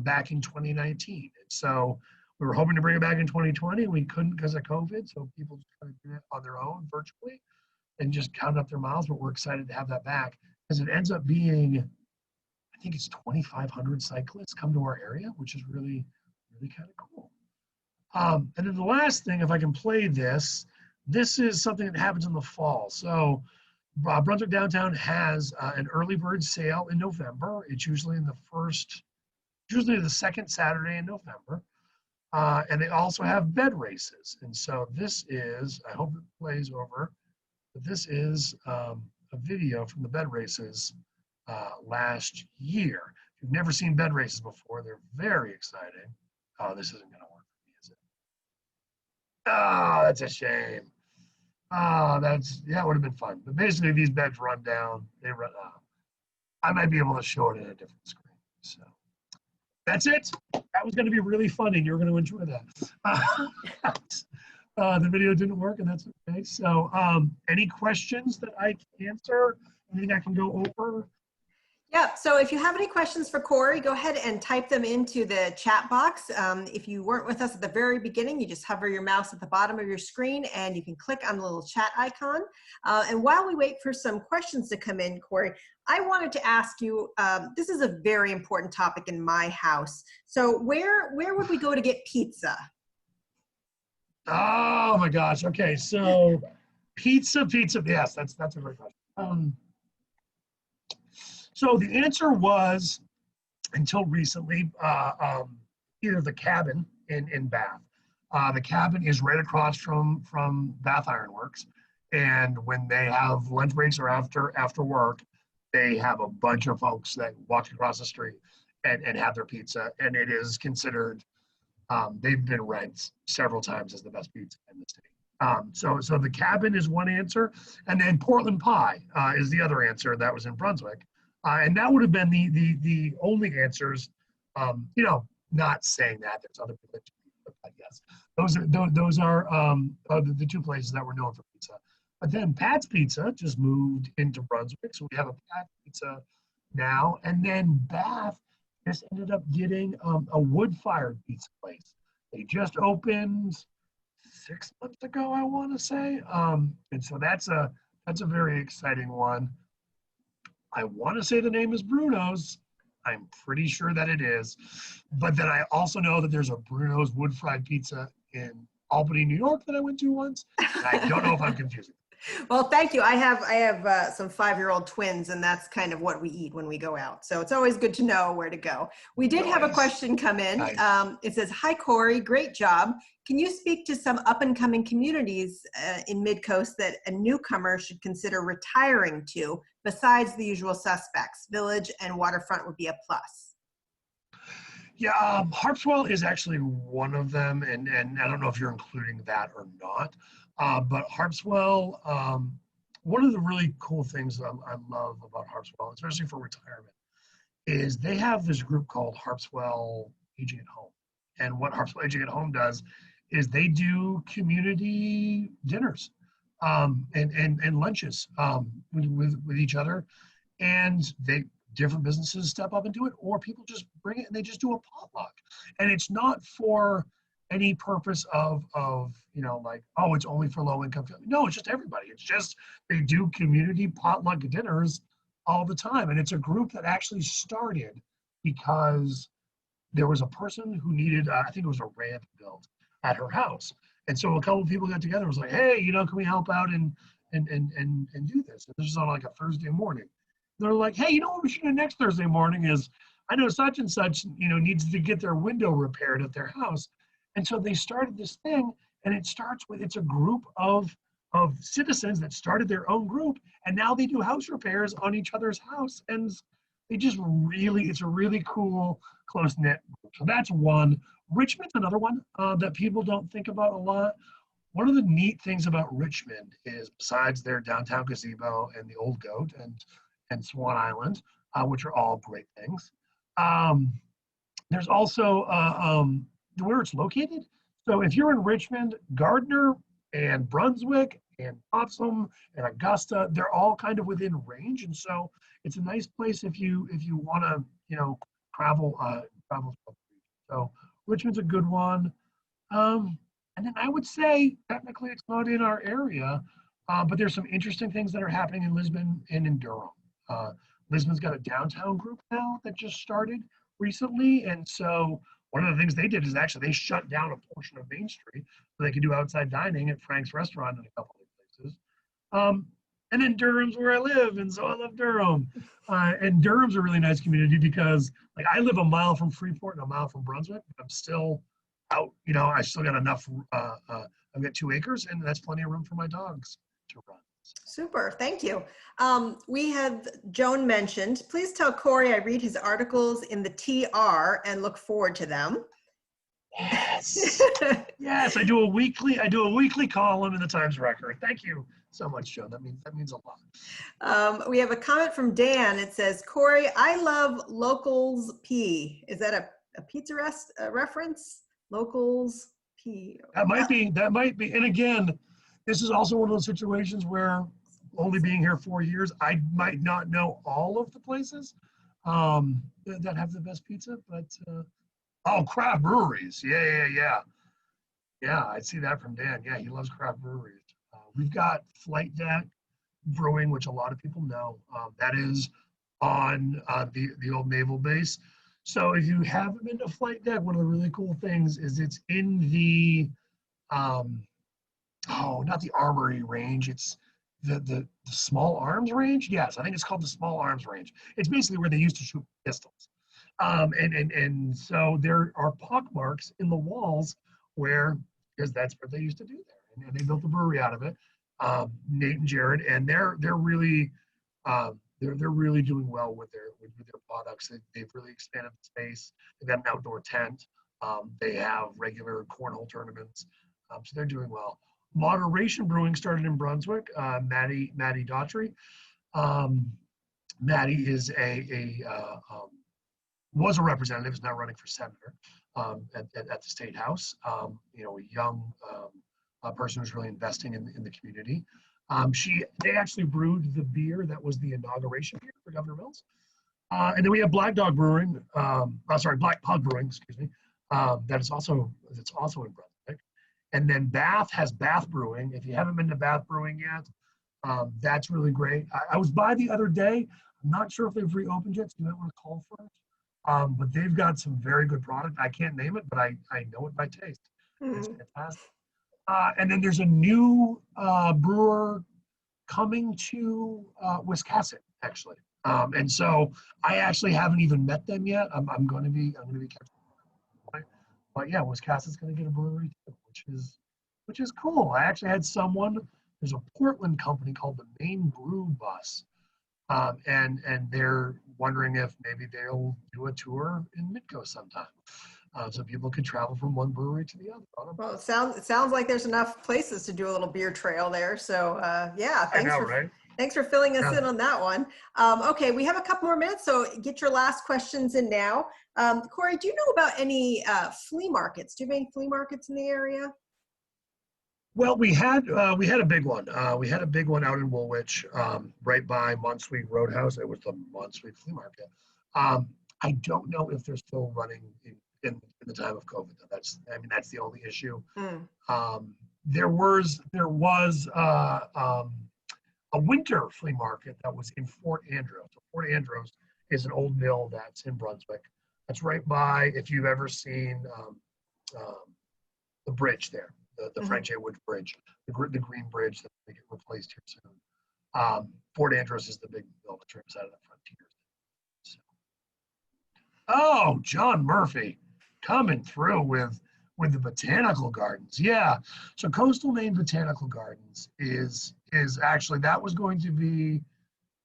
back in 2019. And so we were hoping to bring it back in 2020. We couldn't because of COVID, so people just kind of do it on their own virtually and just count up their miles, but we're excited to have that back because it ends up being, I think it's 2,500 cyclists come to our area, which is really, really kind of cool. And then the last thing, if I can play this is something that happens in the fall. So Brunswick Downtown has an early bird sale in November. It's usually the second Saturday in November. And they also have bed races. And so this is, I hope it plays over, but this is a video from the bed races last year. If you've never seen bed races before, they're very exciting. Oh, this isn't gonna work for me, is it? Oh, that's a shame. Oh, that would have been fun. But basically these beds run down, they run out. I might be able to show it in a different screen. So that's it. That was gonna be really funny and you're gonna enjoy that. The video didn't work and that's okay. So any questions that I can answer? Anything I can go over? Yeah, so if you have any questions for Cory, go ahead and type them into the chat box. If you weren't with us at the very beginning, you just hover your mouse at the bottom of your screen and you can click on the little chat icon. And while we wait for some questions to come in, Cory, I wanted to ask you, this is a very important topic in my house. So where would we go to get pizza? Oh my gosh. Okay, so pizza. Yes, that's a great question. So the answer was, until recently, either the Cabin in Bath. The Cabin is right across from Bath Iron Works, and when they have lunch breaks or after work, they have a bunch of folks that walk across the street and have their pizza, and it is considered. They've been ranked several times as the best pizza in the state. So the Cabin is one answer, and then Portland Pie is the other answer. That was in Brunswick. And that would have been the only answers, not saying that there's other people, but yes, those are the two places that were known for pizza. But then Pat's Pizza just moved into Brunswick, so we have a Pat's Pizza now. And then Bath just ended up getting a wood-fired pizza place. They just opened 6 months ago, I want to say, and so that's a very exciting one. I want to say the name is Bruno's. I'm pretty sure that it is. But then I also know that there's a Bruno's wood-fried pizza in Albany, New York that I went to once. And I don't know if I'm confusing. Well, thank you. I have some 5-year-old twins, and that's kind of what we eat when we go out. So it's always good to know where to go. We did have a question come in. Nice. It says, "Hi, Cory, great job. Can you speak to some up-and-coming communities in Midcoast that a newcomer should consider retiring to, besides the usual suspects? Village and waterfront would be a plus." Yeah, Harpswell is actually one of them, and I don't know if you're including that or not. But Harpswell, one of the really cool things that I love about Harpswell, especially for retirement, is they have this group called Harpswell Aging at Home. And what Harpswell Aging at Home does is they do community dinners and lunches with each other, and different businesses step up and do it, or people just bring it and they just do a potluck. And it's not for any purpose of like, oh, it's only for low income families. No, it's just everybody. It's just they do community potluck dinners all the time. And it's a group that actually started because there was a person who needed, I think it was a ramp built at her house. And so a couple of people got together and was like, hey, can we help out and do this? And this is on like a Thursday morning. They're like, hey, what we should do next Thursday morning is, I know such and such, needs to get their window repaired at their house. And so they started this thing, and it's a group of citizens that started their own group, and now they do house repairs on each other's house. And it's a really cool, close-knit group. So that's one. Richmond's another one that people don't think about a lot. One of the neat things about Richmond is, besides their downtown gazebo and the Old Goat and Swan Island, which are all great things, there's also where it's located. So if you're in Richmond, Gardner and Brunswick and Topsham and Augusta, they're all kind of within range. And so it's a nice place if you want to, travel. So Richmond's a good one. And then I would say, technically it's not in our area, but there's some interesting things that are happening in Lisbon and in Durham. Lisbon's got a downtown group now that just started recently. And so one of the things they did is actually they shut down a portion of Main Street so they could do outside dining at Frank's Restaurant and a couple of places. And then Durham's where I live, and so I love Durham. And Durham's a really nice community because, like, I live a mile from Freeport and a mile from Brunswick, but I'm still out, I still got enough, I've got 2 acres, and that's plenty of room for my dogs to run. Super, thank you. We have Joan mentioned, please tell Cory I read his articles in the TR and look forward to them. Yes. Yes, I do a weekly column in the Times Record. Thank you so much, Joan. That means a lot. We have a comment from Dan. It says, Cory, I love Locals P. Is that a pizza reference? Locals P. That might be. And again, this is also one of those situations where, only being here 4 years, I might not know all of the places. that have the best pizza, but oh, craft breweries. Yeah, I see that from Dan. Yeah, he loves craft breweries. We've got Flight Deck Brewing, which a lot of people know. That is on the old naval base. So if you haven't been to Flight Deck, one of the really cool things is it's in the not the armory range. It's the small arms range. Yes, I think it's called the small arms range. It's basically where they used to shoot pistols. And so there are pock marks in the walls because that's what they used to do there, and they built a brewery out of it. Nate and Jared, and they're really they're really doing well with their products. They've really expanded the space. They've got an outdoor tent. They have regular cornhole tournaments, so they're doing well. Moderation Brewing started in Brunswick. Maddie Daughtry. Maddie is was a representative, is now running for senator at the State House. A young person who's really investing in the community. They actually brewed the beer that was the inauguration beer for Governor Mills. And then we have Black Pug Brewing, excuse me, that's also in Brunswick. And then Bath has Bath Brewing. If you haven't been to Bath Brewing yet, that's really great. I was by the other day. I'm not sure if they've reopened yet, so you might want to call for it. But they've got some very good product. I can't name it, but I know it by taste. It's fantastic. And then there's a new brewer coming to Wiscasset, actually. And so I actually haven't even met them yet. I'm going to be catching up. But yeah, Wiscasset's going to get a brewery too, which is cool. I actually had there's a Portland company called the Maine Brew Bus, and they're wondering if maybe they'll do a tour in Midcoast sometime. So people could travel from one brewery to the other. Well, it sounds like there's enough places to do a little beer trail there. So yeah, thanks for filling us in on that one. Okay, we have a couple more minutes, so get your last questions in now. Cory, do you know about any flea markets? Do you have any flea markets in the area? Well, we had a big one. We had a big one out in Woolwich, right by Montsweet Roadhouse. It was the Montsweet Flea Market. I don't know if they're still running in the time of COVID. That's the only issue. There was a winter flea market that was in Fort Andros. So Fort Andros is an old mill that's in Brunswick. That's right by, if you've ever seen the bridge there, the French Wood Bridge, the green bridge that they get replaced here soon. Fort Andros is the big mill that trips out of the frontier. So. Oh, John Murphy coming through with the botanical gardens. Yeah, so Coastal Maine Botanical Gardens is actually, that was going to be,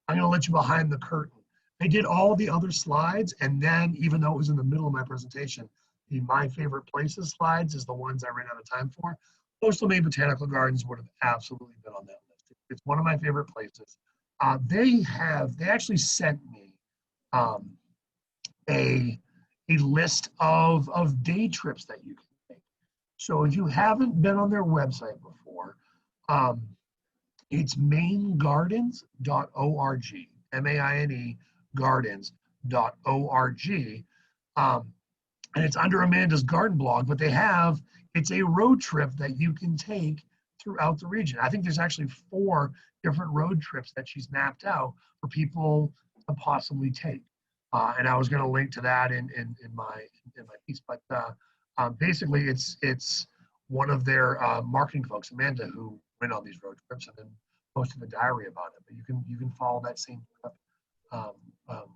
I'm going to let you behind the curtain. They did all the other slides, and then even though it was in the middle of my presentation, the My Favorite Places slides is the ones I ran out of time for. Coastal Maine Botanical Gardens would have absolutely been on that list. It's one of my favorite places. They actually sent me a list of day trips that you can take. So if you haven't been on their website before, it's mainegardens.org, M-A-I-N-E gardens.org. And it's under Amanda's garden blog, but it's a road trip that you can take throughout the region. I think there's actually 4 different road trips that she's mapped out for people to possibly take. And I was going to link to that in my piece, but basically it's one of their marketing folks, Amanda, who went on these road trips and then posted a diary about it. But you can follow that same trip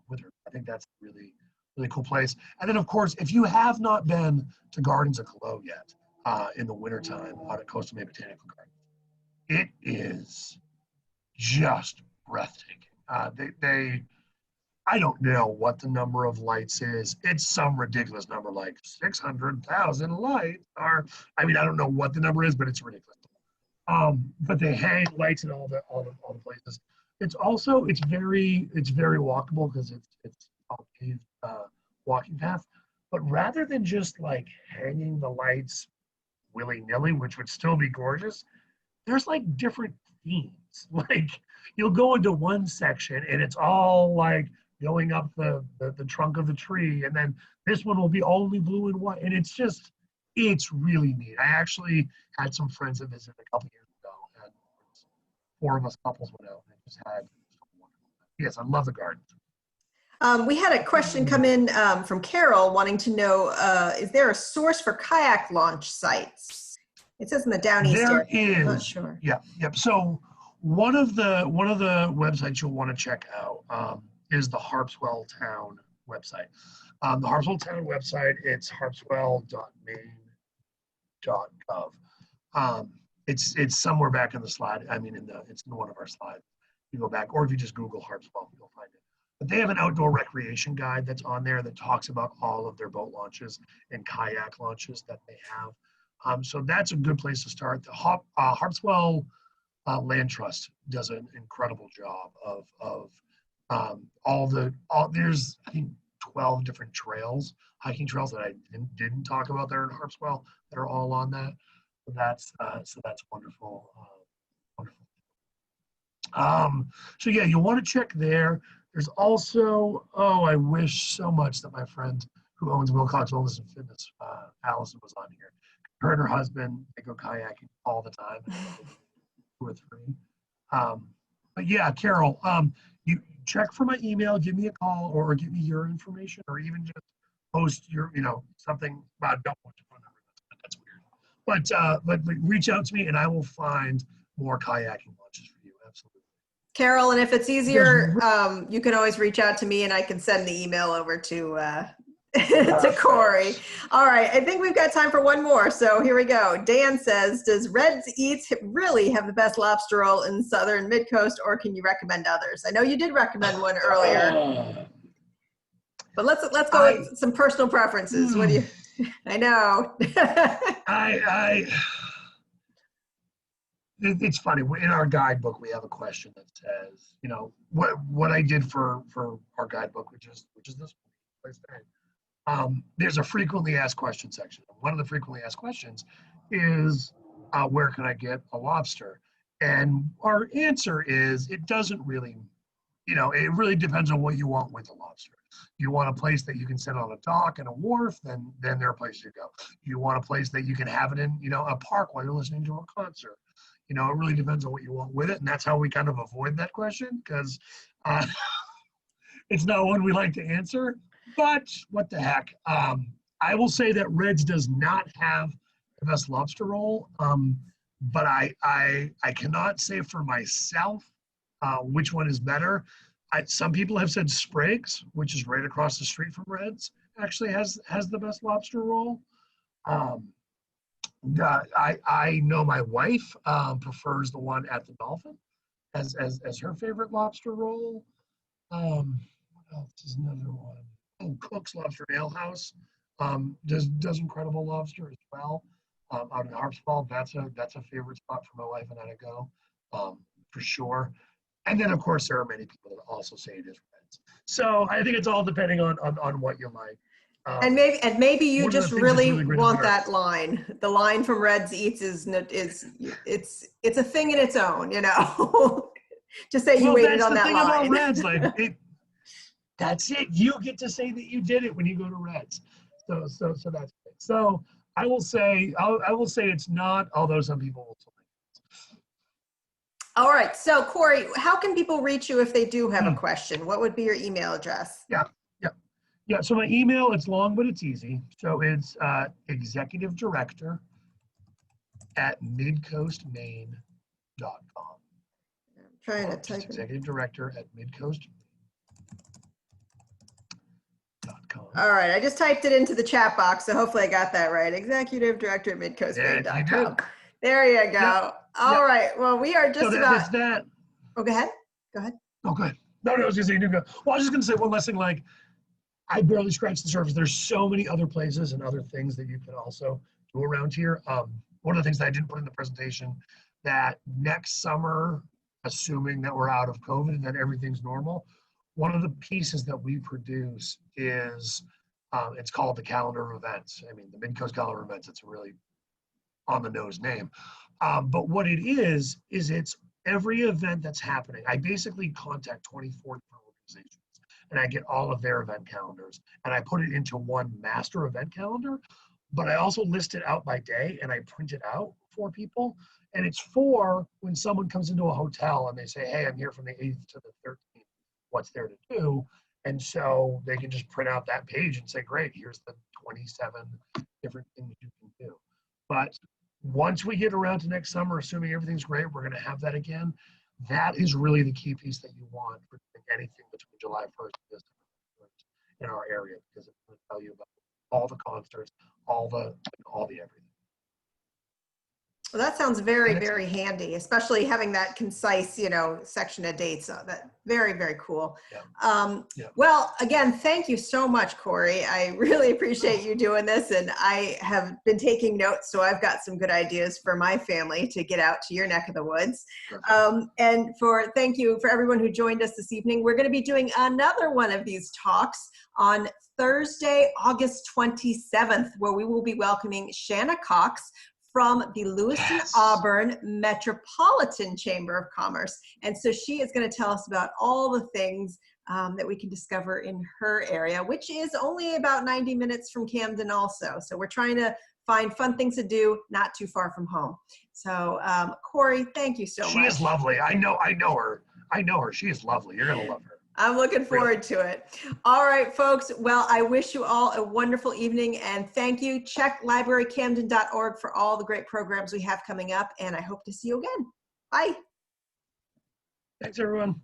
with her. I think that's a really cool place. And then of course, if you have not been to Gardens of Calo yet in the wintertime out at Coastal Maine Botanical Gardens, it is just breathtaking. I don't know what the number of lights is. It's some ridiculous number, like 600,000 lights. I don't know what the number is, but it's ridiculous. But they hang lights in all the places. It's very walkable because it's all paved walking path. But rather than just like hanging the lights willy-nilly, which would still be gorgeous, there's like different themes. Like you'll go into one section and it's all like going up the trunk of the tree, and then this one will be only blue and white, and it's really neat. I actually had some friends that visited a couple years ago, and 4 of us couples went out and just had. Yes, I love the garden. We had a question come in from Carol wanting to know, is there a source for kayak launch sites? It says in the Down East area. There is. I'm not sure. Yeah, yep. So one of the websites you'll want to check out is the Harpswell Town website. The Harpswell Town website, it's harpswell.maine.gov. It's somewhere back in the slide. I mean, it's in one of our slides. You go back, or if you just Google Harpswell, you'll find it. But they have an outdoor recreation guide that's on there that talks about all of their boat launches and kayak launches that they have. So that's a good place to start. The Harpswell Land Trust does an incredible job of there's I think 12 different trails, hiking trails that I didn't talk about there in Harpswell that are all on that. So that's wonderful. Wonderful. So yeah, you'll want to check there. There's also, I wish so much that my friend who owns Wilcox Wellness and Fitness, Allison, was on here. Her and her husband, they go kayaking all the time, 2 or 3. But yeah, Carol, you check for my email, give me a call, or give me your information, or even just post your, something about don't want your phone number. That's weird. But reach out to me and I will find more kayaking launches for you. Absolutely. Carol, and if it's easier, you can always reach out to me and I can send the email over to to Cory. All right, I think we've got time for one more. So here we go. Dan says, does Red's Eats really have the best lobster roll in Southern Midcoast, or can you recommend others? I know you did recommend one earlier. But let's go with some personal preferences. What do you? I know. It's funny. In our guidebook, we have a question that says, what I did for our guidebook, which is this place. There's a frequently asked questions section. One of the frequently asked questions is, where can I get a lobster? And our answer is, it doesn't really, it really depends on what you want with the lobster. You want a place that you can sit on a dock and a wharf, then there are places to go. You want a place that you can have it in, a park while you're listening to a concert. It really depends on what you want with it. And that's how we kind of avoid that question, because it's not one we like to answer. But what the heck? I will say that Red's does not have the best lobster roll, but I cannot say for myself which one is better. Some people have said Sprague's, which is right across the street from Red's, actually has the best lobster roll. I know my wife prefers the one at the Dolphin as her favorite lobster roll. What else is another one? Cook's Lobster Ale House does incredible lobster as well. Out in Harpswell, that's a favorite spot for my wife and I to go, for sure. And then of course there are many people that also say it is Red's. So I think it's all depending on what you like. And maybe you just really want that line. The line from Red's Eats is it's a thing in its own, Just say you waited on that line. Well, that's the thing about Red's, that's it. You get to say that you did it when you go to Red's. So that's it. So I will say it's not, although some people will say it. All right. So Cory, how can people reach you if they do have a question? What would be your email address? Yeah. So my email, it's long, but it's easy. So it's executive director at midcoastmaine.com. I'm trying to type executive director at midcoastmaine.com. All right, I just typed it into the chat box, so hopefully I got that right. Executive director at midcoastmaine.com. There you go. Yep. All right, well, we are just about. That. Oh, go ahead. Oh, good. No, I was going to say, well, I was just going to say one last thing, I barely scratched the surface. There's so many other places and other things that you can also do around here. One of the things that I didn't put in the presentation, that next summer, assuming that we're out of COVID and that everything's normal, one of the pieces that we produce is, it's called the Calendar of Events. I mean, the Midcoast Calendar of Events, it's a really on-the-nose name. But what it is it's every event that's happening. I basically contact 24 different organizations and I get all of their event calendars, and I put it into one master event calendar, but I also list it out by day, and I print it out for people. And it's for when someone comes into a hotel and they say, hey, I'm here from the 8th to the 13th, what's there to do? And so they can just print out that page and say, great, here's the 27 different things you can do. But once we get around to next summer, assuming everything's great, we're going to have that again. That is really the key piece that you want for doing anything between July 1st and December 1st in our area, because it's going to tell you about all the concerts, all the everything. Well, that sounds very, very handy, especially having that concise, section of dates. So that very, very cool. Yeah. Well, again, thank you so much, Cory. I really appreciate you doing this, and I have been taking notes, so I've got some good ideas for my family to get out to your neck of the woods. And thank you for everyone who joined us this evening. We're going to be doing another one of these talks on Thursday, August 27th, where we will be welcoming Shanna Cox from the Lewiston Auburn Metropolitan Chamber of Commerce. And so she is going to tell us about all the things that we can discover in her area, which is only about 90 minutes from Camden also. So we're trying to find fun things to do not too far from home. So Cory, thank you so much. She is lovely. I know her. She is lovely. You're going to love her. I'm looking forward to it. All right, folks. Well, I wish you all a wonderful evening, and thank you. Check librarycamden.org for all the great programs we have coming up, and I hope to see you again. Bye. Thanks, everyone.